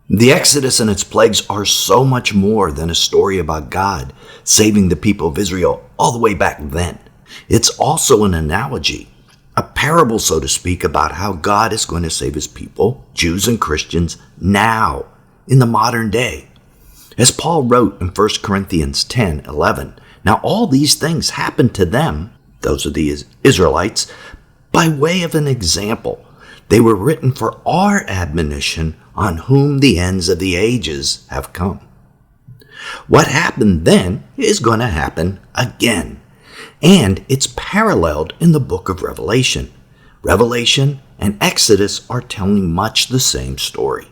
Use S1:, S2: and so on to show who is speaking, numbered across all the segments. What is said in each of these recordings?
S1: The Exodus and its plagues are so much more than a story about God saving the people of Israel all the way back then. It's also an analogy, a parable, so to speak, about how God is going to save his people, Jews and Christians, now, in the modern day. As Paul wrote in 1 Corinthians 10:11, now all these things happened to them, those are the Israelites, by way of an example. They were written for our admonition, on whom the ends of the ages have come. What happened then is going to happen again. And it's paralleled in the book of Revelation. Revelation and Exodus are telling much the same story,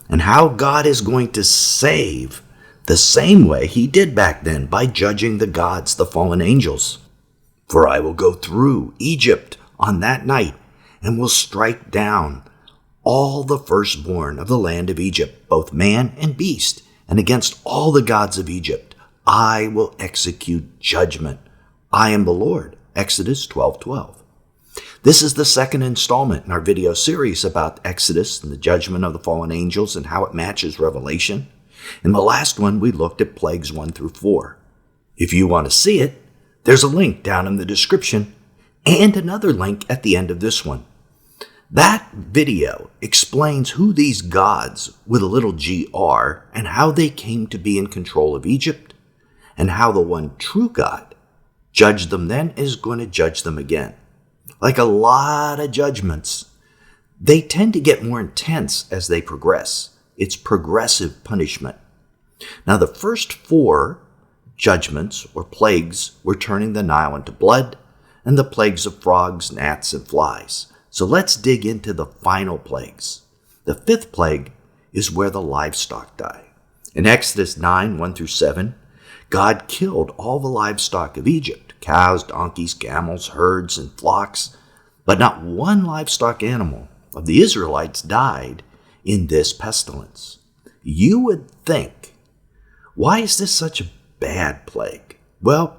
S1: and how God is going to save the same way he did back then, by judging the gods, the fallen angels. For I will go through Egypt on that night, and will strike down all the firstborn of the land of Egypt, both man and beast, and against all the gods of Egypt I will execute judgment. I am the Lord. Exodus 12:12. This is the second installment in our video series about Exodus and the judgment of the fallen angels and how it matches Revelation. In the last one, we looked at plagues 1 through 4. If you want to see it, there's a link down in the description and another link at the end of this one. That video explains who these gods with a little g are and how they came to be in control of Egypt, and how the one true God judged them then is going to judge them again. Like a lot of judgments, they tend to get more intense as they progress. It's progressive punishment. Now, the first 4 judgments or plagues were turning the Nile into blood, and the plagues of frogs, gnats, and flies. So let's dig into the final plagues. The 5th plague is where the livestock die. In Exodus 9:1 through 7, God killed all the livestock of Egypt, cows, donkeys, camels, herds, and flocks, but not one livestock animal of the Israelites died in this pestilence. You would think, why is this such a bad plague? Well,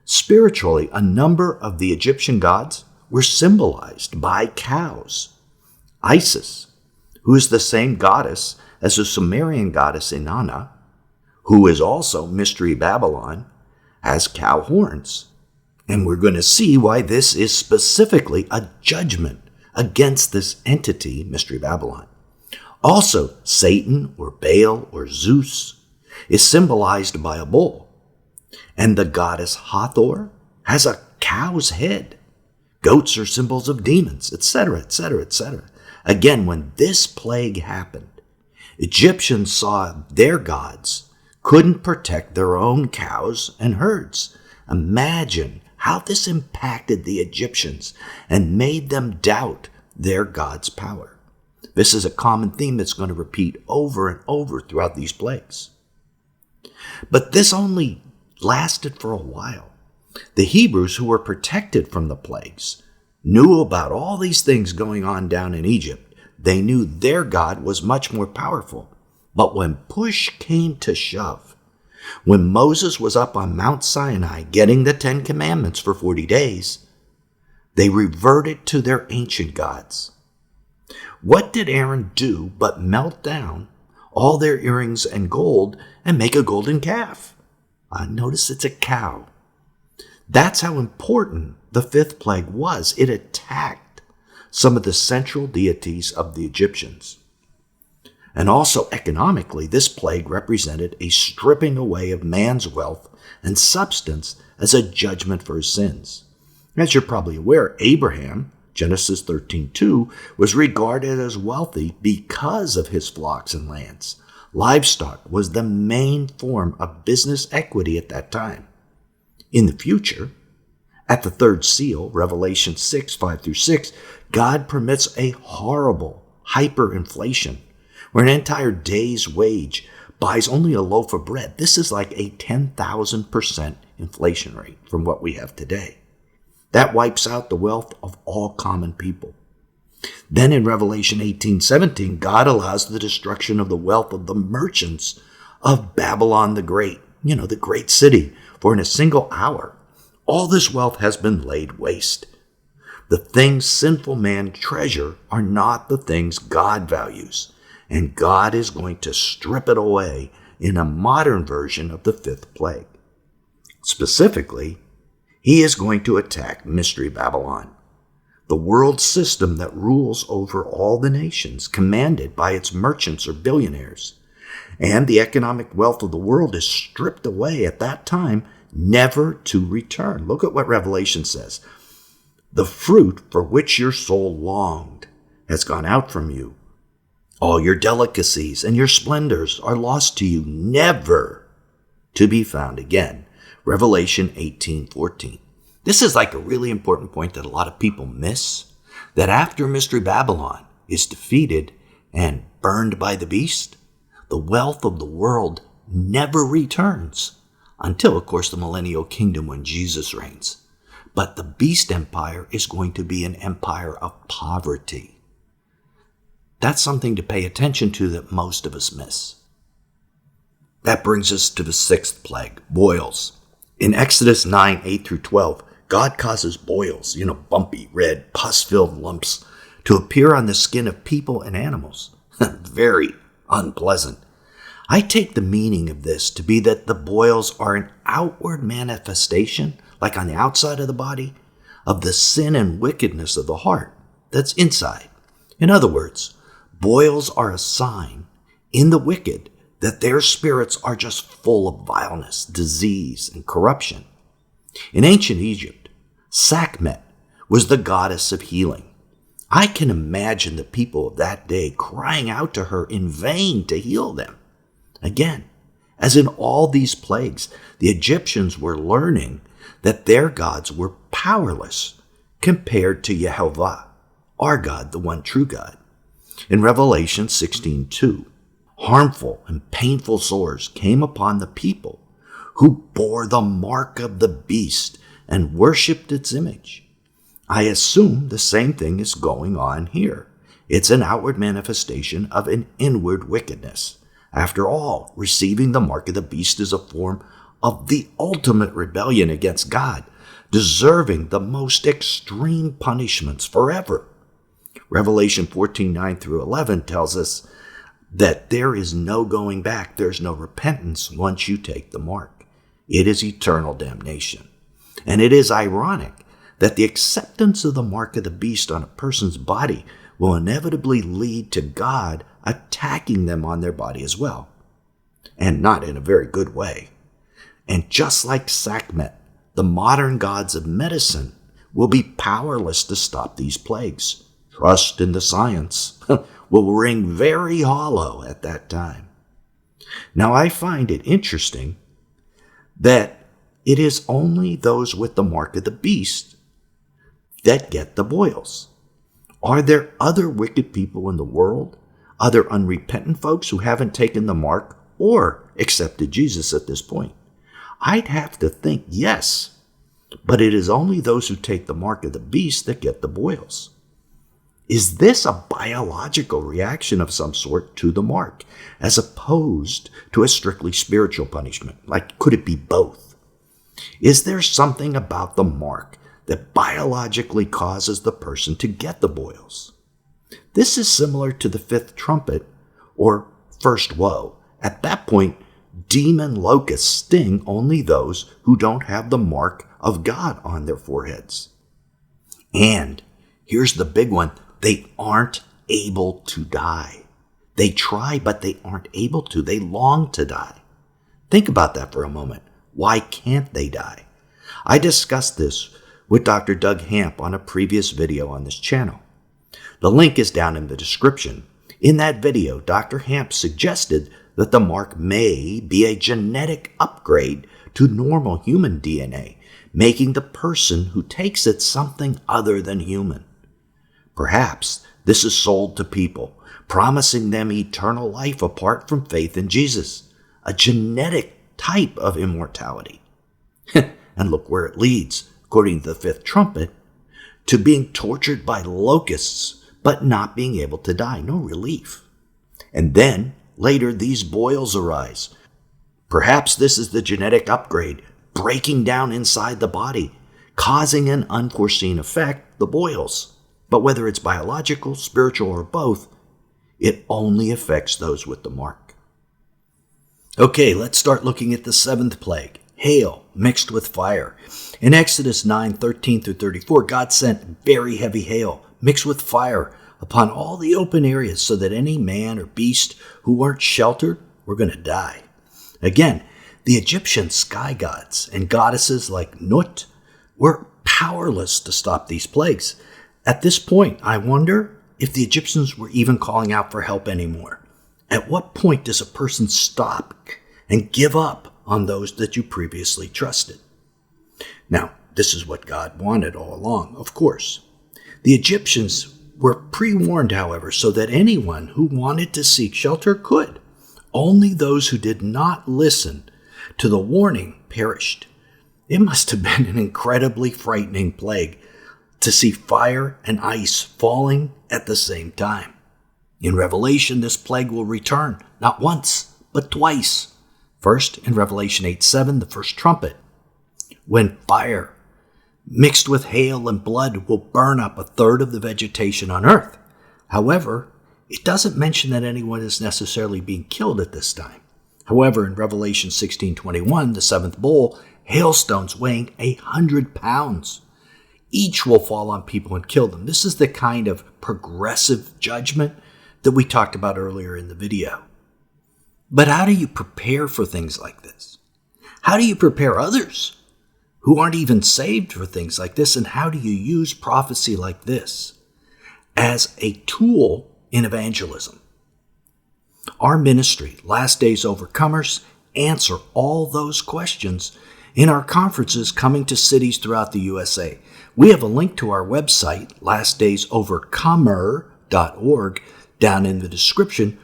S1: spiritually, a number of the Egyptian gods were symbolized by cows. Isis, who is the same goddess as the Sumerian goddess Inanna, who is also Mystery Babylon, has cow horns. And we're going to see why this is specifically a judgment against this entity, Mystery Babylon. Also, Satan or Baal or Zeus is symbolized by a bull. And the goddess Hathor has a cow's head. Goats are symbols of demons, etc., etc., etc. Again, when this plague happened, Egyptians saw their gods couldn't protect their own cows and herds. Imagine how this impacted the Egyptians and made them doubt their God's power. This is a common theme that's going to repeat over and over throughout these plagues. But this only lasted for a while. The Hebrews, who were protected from the plagues, knew about all these things going on down in Egypt. They knew their God was much more powerful. But when push came to shove, when Moses was up on Mount Sinai getting the 10 Commandments for 40 days, they reverted to their ancient gods. What did Aaron do but melt down all their earrings and gold and make a golden calf? Notice it's a cow. That's how important the 5th plague was. It attacked some of the central deities of the Egyptians. And also economically, this plague represented a stripping away of man's wealth and substance as a judgment for his sins. As you're probably aware, Abraham, Genesis 13:2, was regarded as wealthy because of his flocks and lands. Livestock was the main form of business equity at that time. In the future, at the 3rd seal, Revelation 6:5 through 6, God permits a horrible hyperinflation where an entire day's wage buys only a loaf of bread. This is like a 10,000% inflation rate from what we have today. That wipes out the wealth of all common people. Then in Revelation 18:17, God allows the destruction of the wealth of the merchants of Babylon the Great, the great city, for in a single hour, all this wealth has been laid waste. The things sinful man treasure are not the things God values. and God is going to strip it away in a modern version of the fifth plague. Specifically, he is going to attack Mystery Babylon, the world system that rules over all the nations, commanded by its merchants or billionaires. And the economic wealth of the world is stripped away at that time, never to return. Look at what Revelation says. The fruit for which your soul longed has gone out from you. All your delicacies and your splendors are lost to you, never to be found again. Revelation 18:14. This is like a really important point that a lot of people miss, that after Mystery Babylon is defeated and burned by the beast, the wealth of the world never returns until, of course, the millennial kingdom when Jesus reigns. But the beast empire is going to be an empire of poverty. That's something to pay attention to that most of us miss. That brings us to the sixth plague, boils. In Exodus 9:8-12, God causes boils, bumpy, red, pus-filled lumps, to appear on the skin of people and animals. Very unpleasant. I take the meaning of this to be that the boils are an outward manifestation, like on the outside of the body, of the sin and wickedness of the heart that's inside. In other words, boils are a sign in the wicked that their spirits are just full of vileness, disease, and corruption. In ancient Egypt, Sekhmet was the goddess of healing. I can imagine the people of that day crying out to her in vain to heal them. Again, as in all these plagues, the Egyptians were learning that their gods were powerless compared to Yehovah, our God, the one true God. In Revelation 16:2, harmful and painful sores came upon the people who bore the mark of the beast and worshipped its image. I assume the same thing is going on here. It's an outward manifestation of an inward wickedness. After all, receiving the mark of the beast is a form of the ultimate rebellion against God, deserving the most extreme punishments forever. Revelation 14:9-11 tells us that there is no going back. There's no repentance once you take the mark. It is eternal damnation. And it is ironic that the acceptance of the mark of the beast on a person's body will inevitably lead to God attacking them on their body as well, and not in a very good way. And just like Sekhmet, the modern gods of medicine will be powerless to stop these plagues. Trust in the science will ring very hollow at that time. Now, I find it interesting that it is only those with the mark of the beast that get the boils. Are there other wicked people in the world, other unrepentant folks who haven't taken the mark or accepted Jesus at this point? I'd have to think yes, but it is only those who take the mark of the beast that get the boils. Is this a biological reaction of some sort to the mark, as opposed to a strictly spiritual punishment? Like, could it be both? Is there something about the mark that biologically causes the person to get the boils? This is similar to the fifth trumpet or first woe. At that point, demon locusts sting only those who don't have the mark of God on their foreheads. And here's the big one. They aren't able to die. They try, but they aren't able to. They long to die. Think about that for a moment. Why can't they die? I discussed this with Dr. Doug Hamp on a previous video on this channel. The link is down in the description. In that video, Dr. Hamp suggested that the mark may be a genetic upgrade to normal human DNA, making the person who takes it something other than human. Perhaps this is sold to people, promising them eternal life apart from faith in Jesus, a genetic type of immortality. And look where it leads, according to the fifth trumpet, to being tortured by locusts, but not being able to die, no relief. And then, later, these boils arise. Perhaps this is the genetic upgrade, breaking down inside the body, causing an unforeseen effect, the boils. But whether it's biological, spiritual, or both, It only affects those with the mark. Okay, let's start looking at the seventh plague, hail mixed with fire. In Exodus 9:13 through 34, God sent very heavy hail mixed with fire upon all the open areas so that any man or beast who weren't sheltered were going to die. Again, the Egyptian sky gods and goddesses like Nut were powerless to stop these plagues. At this point, I wonder if the Egyptians were even calling out for help anymore. At what point does a person stop and give up on those that you previously trusted? Now, this is what God wanted all along, of course. The Egyptians were pre-warned, however, so that anyone who wanted to seek shelter could. Only those who did not listen to the warning perished. It must have been an incredibly frightening plague to see fire and ice falling at the same time. In Revelation, this plague will return, not once, but twice. First, in Revelation 8:7, the first trumpet, when fire mixed with hail and blood will burn up a third of the vegetation on earth. However, it doesn't mention that anyone is necessarily being killed at this time. However, in Revelation 16:21, the seventh bowl, hailstones weighing 100 pounds. Each will fall on people and kill them. This is the kind of progressive judgment that we talked about earlier in the video. But how do you prepare for things like this? How do you prepare others who aren't even saved for things like this? And how do you use prophecy like this as a tool in evangelism? Our ministry, Last Days Overcomers, answer all those questions in our conferences coming to cities throughout the USA. We have a link to our website, lastdaysovercomer.org, down in the description,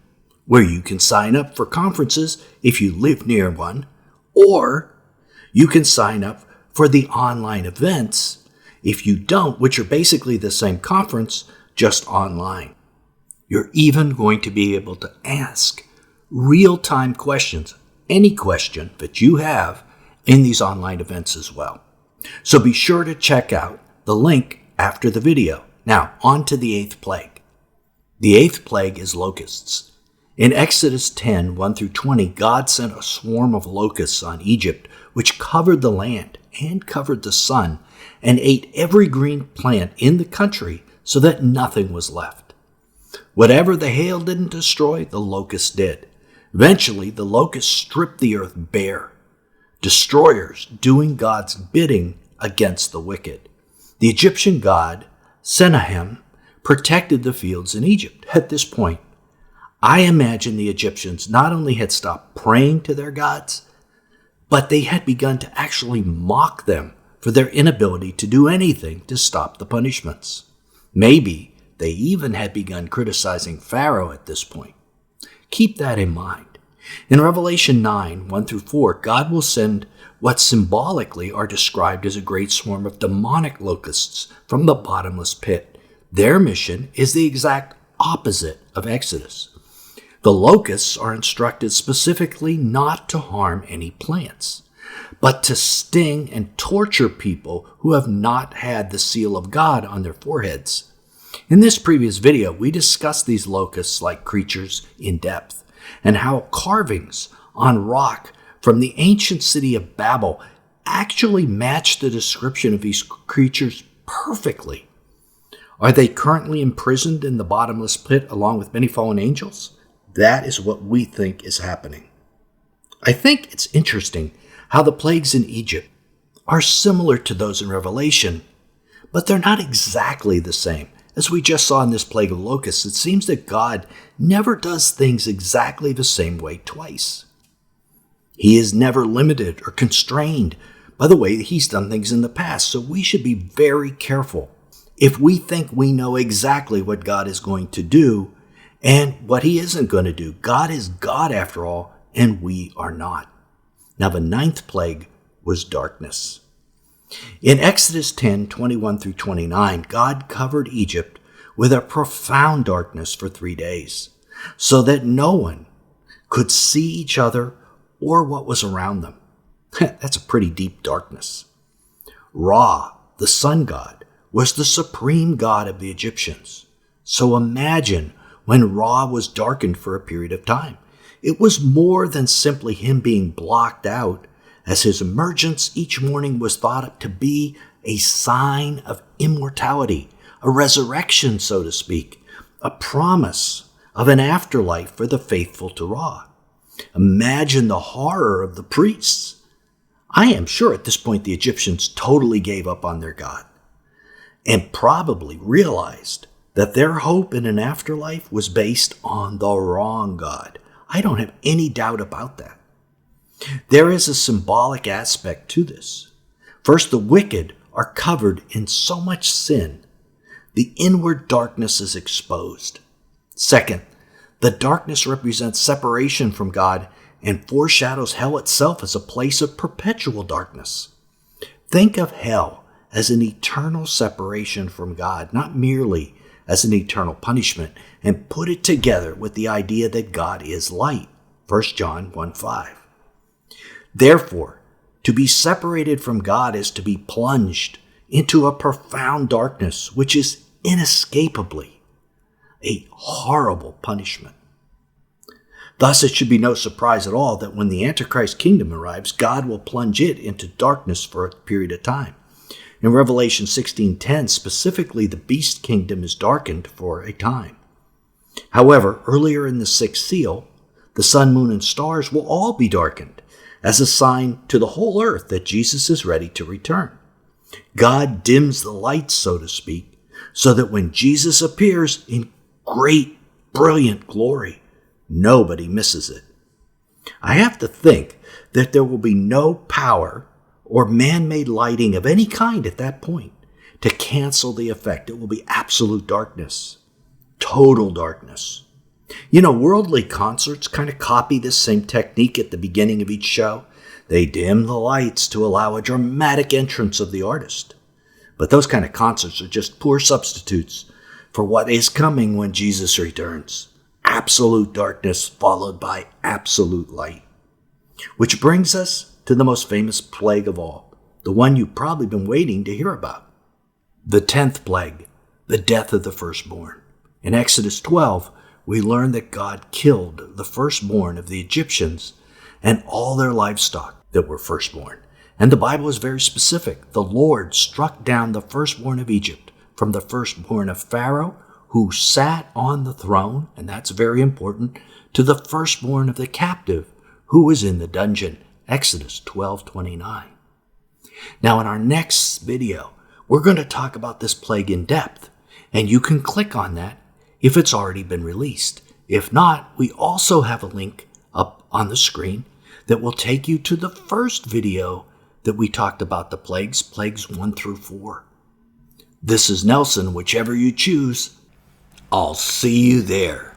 S1: where you can sign up for conferences if you live near one, or you can sign up for the online events if you don't, which are basically the same conference, just online. You're even going to be able to ask real-time questions, any question that you have in these online events as well. So be sure to check out the link after the video. Now, on to the eighth plague. The eighth plague is locusts. In Exodus 10:1 through 20, God sent a swarm of locusts on Egypt, which covered the land and covered the sun, and ate every green plant in the country so that nothing was left. Whatever the hail didn't destroy, the locusts did. Eventually, the locusts stripped the earth bare, destroyers doing God's bidding against the wicked. The Egyptian god Sennacherib protected the fields in Egypt. At this point, I imagine the Egyptians not only had stopped praying to their gods, but they had begun to actually mock them for their inability to do anything to stop the punishments. Maybe they even had begun criticizing Pharaoh at this point. Keep that in mind. In Revelation 9:1 through 4, God will send what symbolically are described as a great swarm of demonic locusts from the bottomless pit. Their mission is the exact opposite of Exodus. The locusts are instructed specifically not to harm any plants, but to sting and torture people who have not had the seal of God on their foreheads. In this previous video, we discussed these locusts-like creatures in depth, and how carvings on rock from the ancient city of Babel actually match the description of these creatures perfectly. Are they currently imprisoned in the bottomless pit along with many fallen angels? That is what we think is happening. I think it's interesting how the plagues in Egypt are similar to those in Revelation, but they're not exactly the same. As we just saw in this plague of locusts, it seems that God never does things exactly the same way twice. He is never limited or constrained by the way that he's done things in the past, so we should be very careful if we think we know exactly what God is going to do and what he isn't going to do. God is God after all, and we are not. Now the ninth plague was darkness. In Exodus 10:21 through 29, God covered Egypt with a profound darkness for 3 days, so that no one could see each other or what was around them. That's a pretty deep darkness. Ra, the sun god, was the supreme god of the Egyptians. So imagine when Ra was darkened for a period of time. It was more than simply him being blocked out, as his emergence each morning was thought to be a sign of immortality, a resurrection, so to speak, a promise of an afterlife for the faithful to Ra. Imagine the horror of the priests. I am sure at this point the Egyptians totally gave up on their God and probably realized that their hope in an afterlife was based on the wrong God. I don't have any doubt about that. There is a symbolic aspect to this. First, the wicked are covered in so much sin, the inward darkness is exposed. Second, the darkness represents separation from God and foreshadows hell itself as a place of perpetual darkness. Think of hell as an eternal separation from God, not merely as an eternal punishment, and put it together with the idea that God is light. 1 John 1:5. Therefore, to be separated from God is to be plunged into a profound darkness, which is inescapably a horrible punishment. Thus, it should be no surprise at all that when the Antichrist kingdom arrives, God will plunge it into darkness for a period of time. In Revelation 16:10, specifically, the beast kingdom is darkened for a time. However, earlier in the sixth seal, the sun, moon, and stars will all be darkened as a sign to the whole earth that Jesus is ready to return. God dims the lights, so to speak, so that when Jesus appears in great, brilliant glory, nobody misses it. I have to think that there will be no power or man-made lighting of any kind at that point to cancel the effect. It will be absolute darkness, total darkness. You know, worldly concerts kind of copy this same technique at the beginning of each show. They dim the lights to allow a dramatic entrance of the artist. But those kind of concerts are just poor substitutes for what is coming when Jesus returns. Absolute darkness followed by absolute light. Which brings us to the most famous plague of all, the one you've probably been waiting to hear about. The 10th plague, the death of the firstborn. In Exodus 12, we learn that God killed the firstborn of the Egyptians and all their livestock that were firstborn. And the Bible is very specific. The Lord struck down the firstborn of Egypt, from the firstborn of Pharaoh, who sat on the throne, and that's very important, to the firstborn of the captive, who was in the dungeon. Exodus 12:29. Now, in our next video, we're going to talk about this plague in depth, and you can click on that if it's already been released. If not, we also have a link up on the screen that will take you to the first video that we talked about the plagues 1 through 4. This is Nelson. Whichever you choose, I'll see you there.